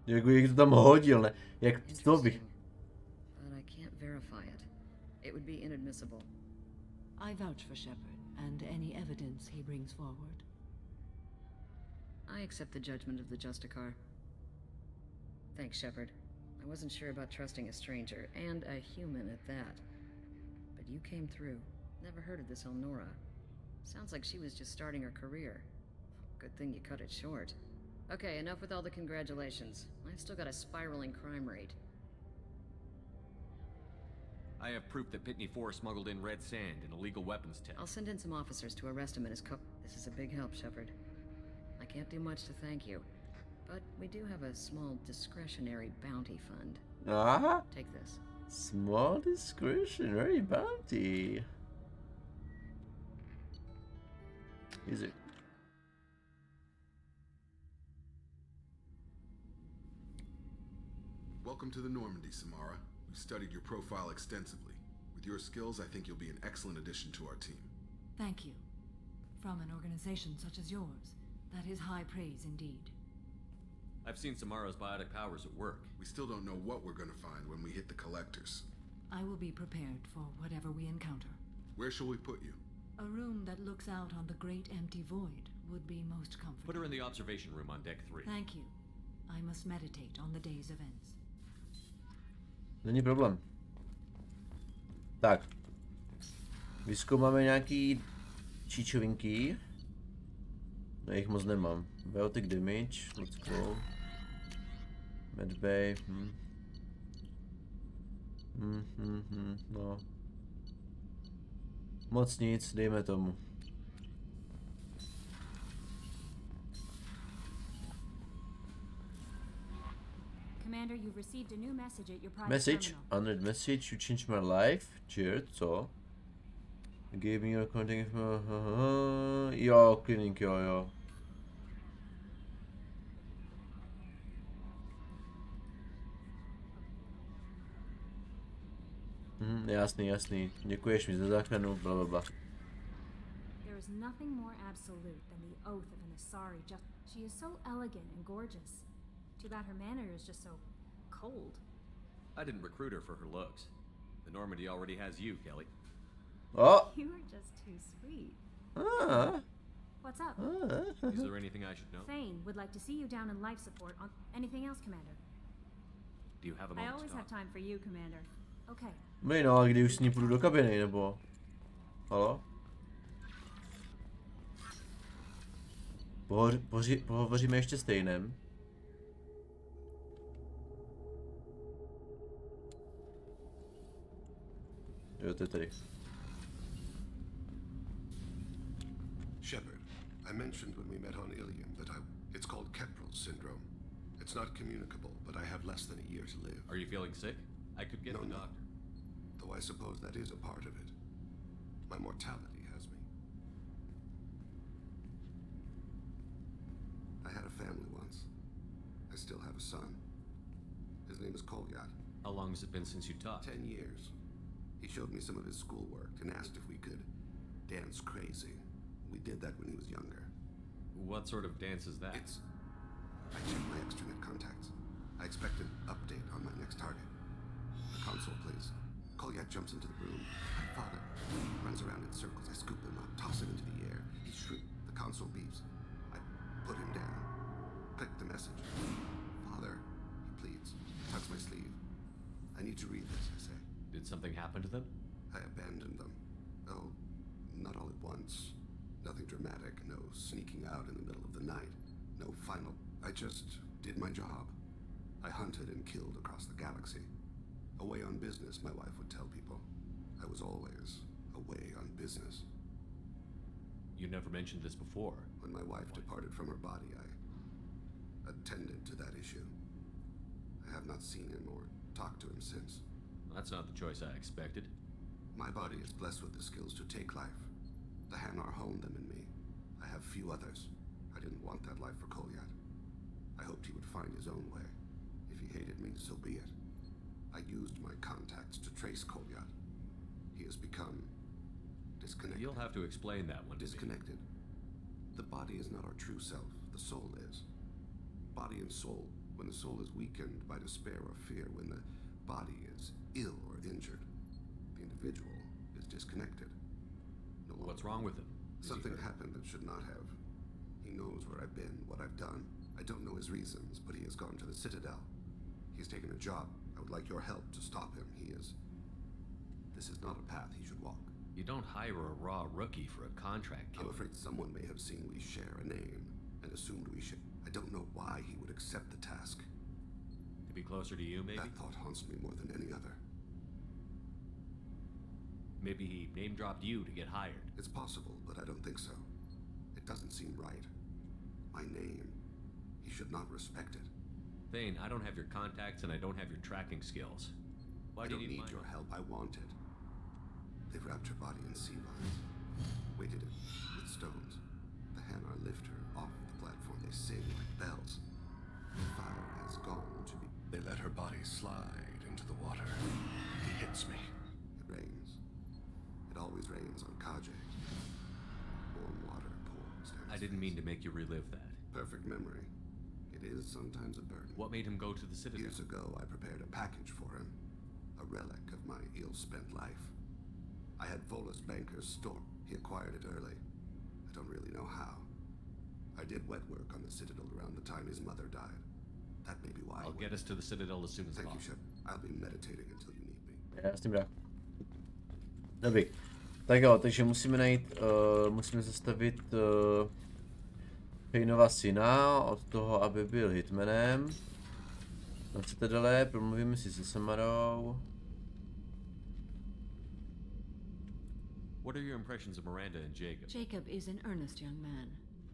Jak to tam hodil, ne? Jak to bych... But I can't verify it. It would be inadmissible. I vouch for Shepard and any evidence he brings forward. I accept the judgment of the Justicar. Thanks, Shepard. I wasn't sure about trusting a stranger, and a human at that. But you came through. Never heard of this Elnora. Sounds like she was just starting her career. Good thing you cut it short. Okay, enough with all the congratulations. I've still got a spiraling crime rate. I have proof that Pitney 4 smuggled in red sand in illegal weapons test. I'll send in some officers to arrest him and his This is a big help, Shepard. I can't do much to thank you, but we do have a small discretionary bounty fund. Ah? Take this. Small discretionary bounty. Easy. Welcome to the Normandy, Samara. We've studied your profile extensively. With your skills, I think you'll be an excellent addition to our team. Thank you. From an organization such as yours, that is high praise indeed. I've seen Samara's biotic powers at work. We still don't know what we're gonna find when we hit the collectors. I will be prepared for whatever we encounter. Where shall we put you? A room that looks out on the great empty void would be most comfortable. Put her in the observation room on deck 3. Thank you. I must meditate on the day's events. Není problém. Tak. Vyzkoumáme nějaký číčovinky. Já jich moc nemám. Biotic damage, let's go. Medbay, no. Moc nic, dejme tomu. Commander, you've received a new message at your private Message, terminal. unread message, you changed my life. Cheers, co? You gave me your contact. Jo, cleaning, jo. Jasný. Děkuješ mi za záchranu, blablabla. There is nothing more absolute than the oath of an Asari. She is so elegant and gorgeous. Too bad her manner is just so cold. I didn't recruit her for her looks. The Normandy already has you, Kelly. Oh. You were just too sweet. What's up? Is there anything I should know? Thane would like to see you down in life support on anything else, Commander. Do you have a I moment always to have talk? time for you, Commander. Okay. No, a kdy už s ní půjdu do kabiny, nebo? Halo? Pohovoříme ještě stejném. Jo, to je tady. Shepard, I mentioned when we met on Ilium that it's called Keprel syndrome. It's not communicable, but I have less than a year to live. Are you feeling sick? I could get the doctor. Though I suppose that is a part of it. My mortality has me. I had a family once. I still have a son. His name is Kolyat. How long has it been since you taught? 10 years. He showed me some of his schoolwork and asked if we could dance crazy. We did that when he was younger. What sort of dance is that? I checked my extranet contacts. I expect an update on my next target. The console, please. Kolyat jumps into the room. My father runs around in circles. I scoop him up, toss him into the air. He shrieks. The console beeps. I put him down. Click the message. Father, he pleads. Tugs my sleeve. I need to read this, I say. Did something happen to them? I abandoned them. Oh, not all at once. Nothing dramatic. No sneaking out in the middle of the night. No final. I just did my job. I hunted and killed across the galaxy. Away on business, my wife would tell people. I was always away on business. You never mentioned this before. When my wife departed from her body, I attended to that issue. I have not seen him or talked to him since. That's not the choice I expected. My body is blessed with the skills to take life. The Hanar honed them in me. I have few others. I didn't want that life for Kolyat. I hoped he would find his own way. If he hated me, so be it. I used my contacts to trace Kolyat. He has become disconnected. You'll have to explain that one to me. Disconnected. The body is not our true self. The soul is. Body and soul. When the soul is weakened by despair or fear, when the body is ill or injured, the individual is disconnected. No longer. What's wrong with him? Something happened that should not have. He knows where I've been, what I've done. I don't know his reasons, but he has gone to the Citadel. He's taken a job. I would like your help to stop him. This is not a path he should walk. You don't hire a raw rookie for a contract killer. I'm afraid someone may have seen we share a name and assumed we should. I don't know why he would accept the task. To be closer to you, maybe? That thought haunts me more than any other. Maybe he name-dropped you to get hired. It's possible, but I don't think so. It doesn't seem right. My name. He should not respect it. Thane, I don't have your contacts and I don't have your tracking skills. Why do you need your help. I want it. They've wrapped her body in sea vines, weighted it with stones. The Hanar lift her off the platform. They sing like bells. The fire has gone to be. They let her body slide into the water. He hits me. It rains. It always rains on Kaje. Warm water pours down. I didn't mean to make you relive that. Perfect memory. It is sometimes a burden. What made him go to the Citadel? Years ago, I prepared a package for him. A relic of my ill-spent life. I had Volus Banker's store. He acquired it early. I don't really know how. I did wet work on the Citadel around the time his mother died. That may be why. I'll get us to the Citadel as soon as possible. possible. Thank you, Shep. I'll be meditating until you need me. Jasný brák. Dobrý. Tak jo, takže musíme najít, musíme zastavit Kaneova syna od toho, aby byl hitmanem. Na Citadele, promluvíme si se Samarou. What are your impressions of Miranda and Jacob? Jacob is an earnest young man.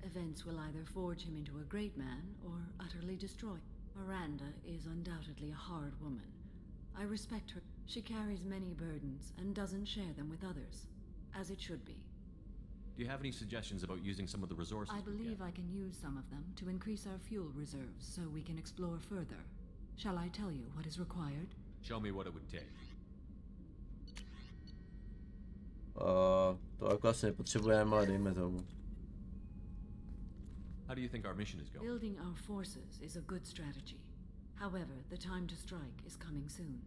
Events will either forge him into a great man or utterly destroy. Miranda is undoubtedly a hard woman. I respect her. She carries many burdens and doesn't share them with others, as it should be. Do you have any suggestions about using some of the resources? I believe I can use some of them to increase our fuel reserves so we can explore further. Shall I tell you what is required? Show me what it would take. To jako asi nepotřebujeme, ale dejme tomu. How do you think our mission is going? Building our forces is a good strategy. However, the time to strike is coming soon.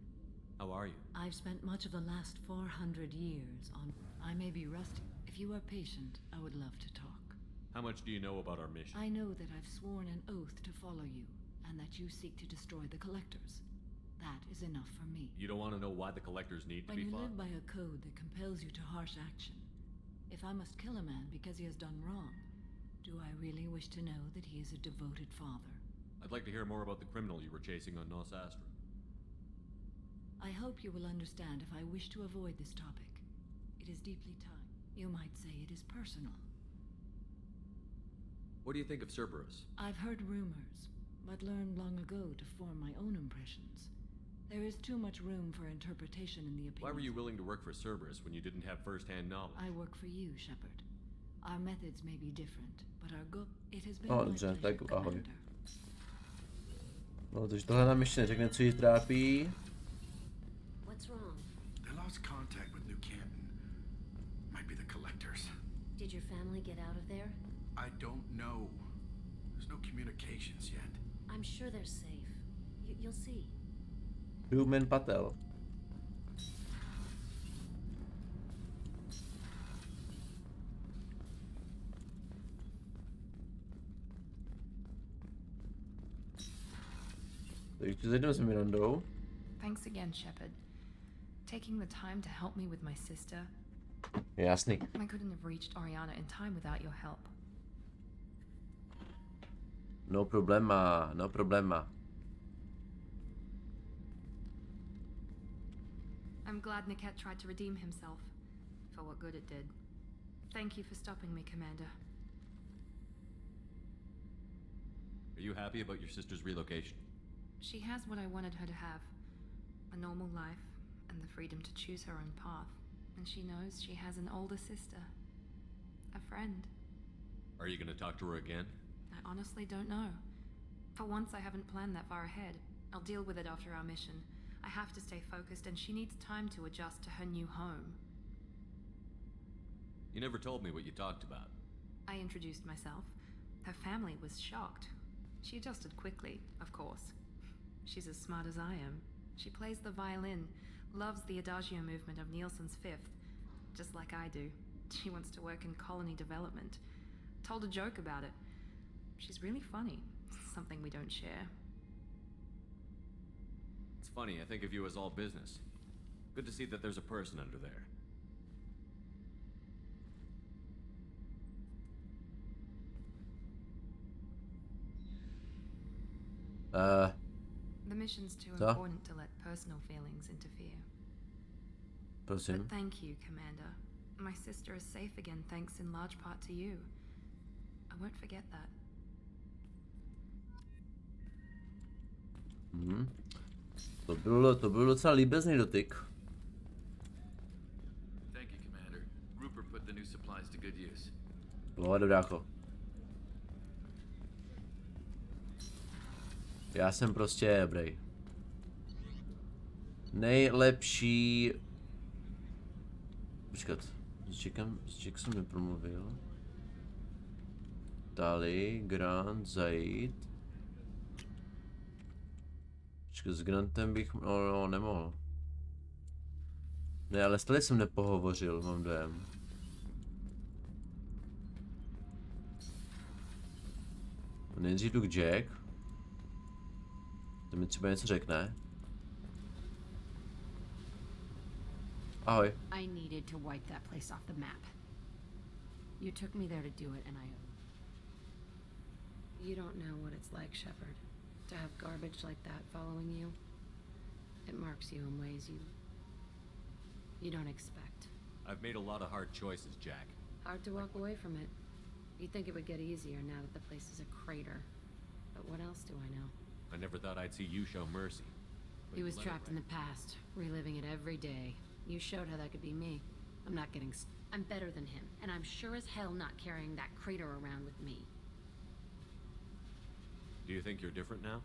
How are you? I've spent much of the last 400 years on... I may be rusty. If you are patient, I would love to talk. How much do you know about our mission? I know that I've sworn an oath to follow you, and that you seek to destroy the Collectors. That is enough for me. You don't want to know why the Collectors need to When be you fought? live by a code that compels you to harsh action, if I must kill a man because he has done wrong, do I really wish to know that he is a devoted father? I'd like to hear more about the criminal you were chasing on Nos Astra. I hope you will understand if I wish to avoid this topic. It is deeply tied. You might say it is personal. What do you think of Cerberus? I've heard rumors, but learned long ago to form my own impressions. There is too much room for interpretation in the opinion. Why were you willing to work for Cerberus when you didn't have first-hand knowledge? I work for you, Shepard. Our methods may be different, but our goal... It has been No, my dobře, pleasure, tak ahoj. Commander. No, takže tohle nám ještě neřekne, co jí trápí. What's wrong? They lost contact with New Canton. Might be the Collectors. Did your family get out of there? I don't know. There's no communications yet. I'm sure they're safe. You'll see. Human Patel. Takže zajdeme s Mirandou. Thanks again, Shepard. Taking the time to help me with my sister. Jasný. I couldn't have reached Oriana in time without your help. No problema, no problema. I'm glad Niket tried to redeem himself, for what good it did. Thank you for stopping me, Commander. Are you happy about your sister's relocation? She has what I wanted her to have. A normal life, and the freedom to choose her own path. And she knows she has an older sister. A friend. Are you gonna talk to her again? I honestly don't know. For once, I haven't planned that far ahead. I'll deal with it after our mission. I have to stay focused, and she needs time to adjust to her new home. You never told me what you talked about. I introduced myself. Her family was shocked. She adjusted quickly, of course. She's as smart as I am. She plays the violin, loves the Adagio movement of Nielsen's Fifth, just like I do. She wants to work in colony development. Told a joke about it. She's really funny. Something we don't share. It's funny, I think of you as all business. Good to see that there's a person under there. The mission's too Co? important to let personal feelings interfere. Prosím. But thank you, Commander. My sister is safe again thanks in large part to you. I won't forget that. To byl docela líbezný dotyk. Thank you, Commander. Rupert put the new supplies to good use. Pohoda, brácho. Já jsem prostě dobrý. Nejlepší... Počkat, s Jack jsem nepromluvil. Tali, Grant, zajít. Počkat, s Grantem bych... No, nemohl. Ne, ale s Tali jsem nepohovořil, mám dojem. Nejdřív jdu k Jack. To mi třeba něco řekne. Ahoj. I needed to wipe that place off the map. You took me there to do it, and You don't know what it's like, Shepard. To have garbage like that following you. It marks you in ways you don't expect. I've made a lot of hard choices, Jack. Hard to walk away from it. You'd think it would get easier now that the place is a crater. But what else do I know? I never thought I'd see you show mercy. But He you was let it trapped in the past, reliving it every day. You showed how that could be me. I'm not getting... I'm better than him, and I'm sure as hell not carrying that crater around with me. Do you think you're different now?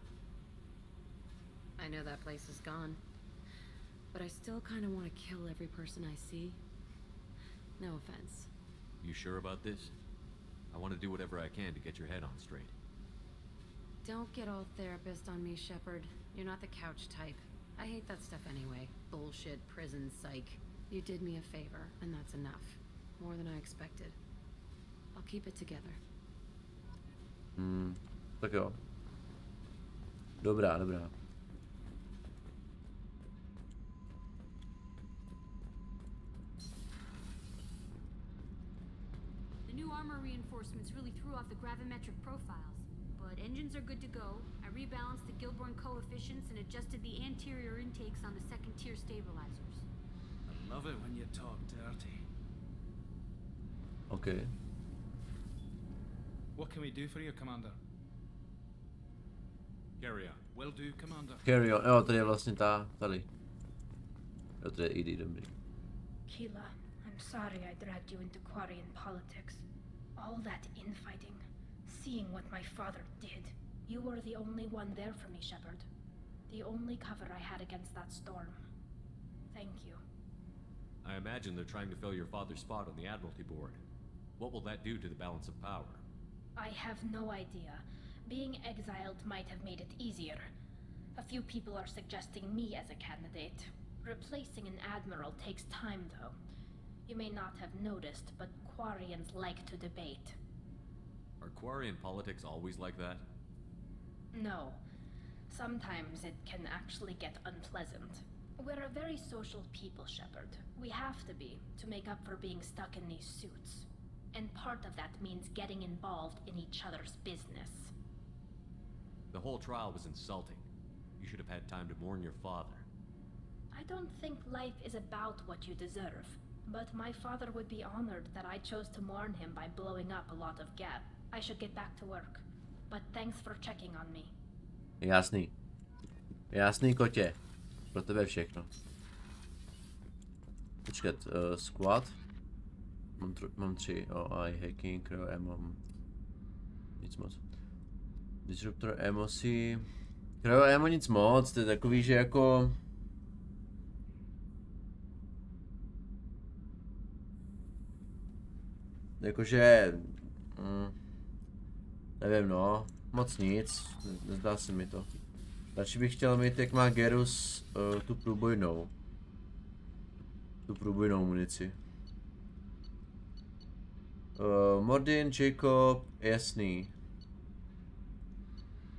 I know that place is gone. But I still kind of want to kill every person I see. No offense. You sure about this? I want to do whatever I can to get your head on straight. Don't get all therapist on me, Shepard. You're not the couch type. I hate that stuff anyway. Bullshit, prison, psych. You did me a favor, and that's enough. More than I expected. I'll keep it together. Tak jo. Dobrá. The new armor reinforcements really threw off the gravimetric profiles, but engines are good to go. I rebalanced the Gilborn coefficients and adjusted the anterior intakes on the second tier stabilizers. I love it when you talk dirty. Okay. What can we do for you, Commander? Carry on. Will do, Commander. Carry on. Jo, tady je vlastně tady. Jo, tady je ID, dobrý. Keela, I'm sorry I dragged you into Quarian politics. All that infighting, seeing what my father did. You were the only one there for me, Shepard. The only cover I had against that storm. Thank you. I imagine they're trying to fill your father's spot on the Admiralty Board. What will that do to the balance of power? I have no idea. Being exiled might have made it easier. A few people are suggesting me as a candidate. Replacing an admiral takes time, though. You may not have noticed, but Quarians like to debate. Are Quarian politics always like that? No. Sometimes it can actually get unpleasant. We're a very social people, Shepard. We have to be, to make up for being stuck in these suits. And part of that means getting involved in each other's business. The whole trial was insulting. You should have had time to mourn your father. I don't think life is about what you deserve, but my father would be honored that I chose to mourn him by blowing up a lot of gas. I should get back to work, but thanks for checking on me. Jasný. Jasný, kotě. Pro tebe všechno. Počkat, squad. Mám 3, hacking, mám nic moc. Disruptor, emoci. Emo nic moc, to je takový, že jako... Jakože... nevím no, moc nic, nezdá se mi to. Radši bych chtěl mít, jak má Gerus, tu průbojnou munici. Mordin, Jacob, jasný.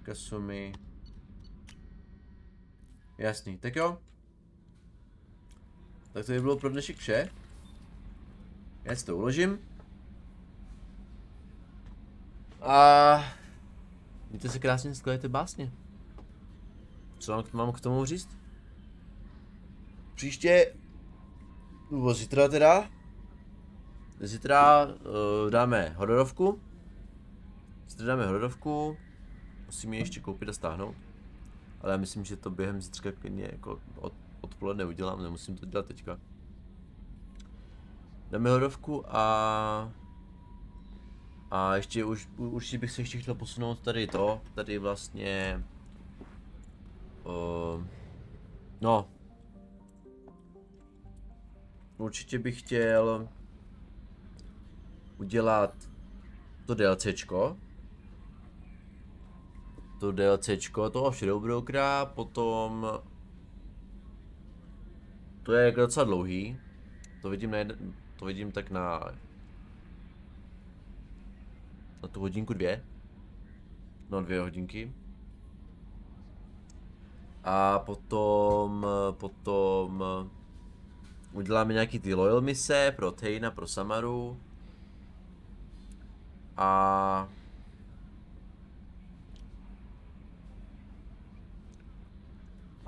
Kasumi. Jasný, tak jo. Tak to by bylo pro dnešek vše. Já si to uložím. A mějte se krásně, skladejte básně. Co mám k tomu říct? Příště, nebo zítra teda. Zítra dáme hororovku. Musím ji ještě koupit a stáhnout. Ale já myslím, že to během zítřka klidně jako odpoledne udělám, nemusím to dělat teďka. Dáme hororovku a ještě určitě bych se ještě chtěl posunout tady vlastně no určitě bych chtěl udělat to DLCčko, toho Shadowbrokera, potom to je docela dlouhý, to vidím tak na tu hodinku 2, no 2 hodinky. A potom uděláme nějaký ty loyal mise pro Tejna, pro Samaru. A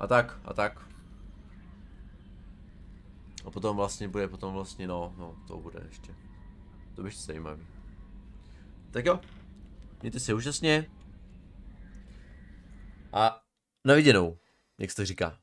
tak. A potom vlastně bude, no, to bude ještě. To bude zajímavý. Tak jo, mějte se úžasně. A na viděnou, jak se to říká.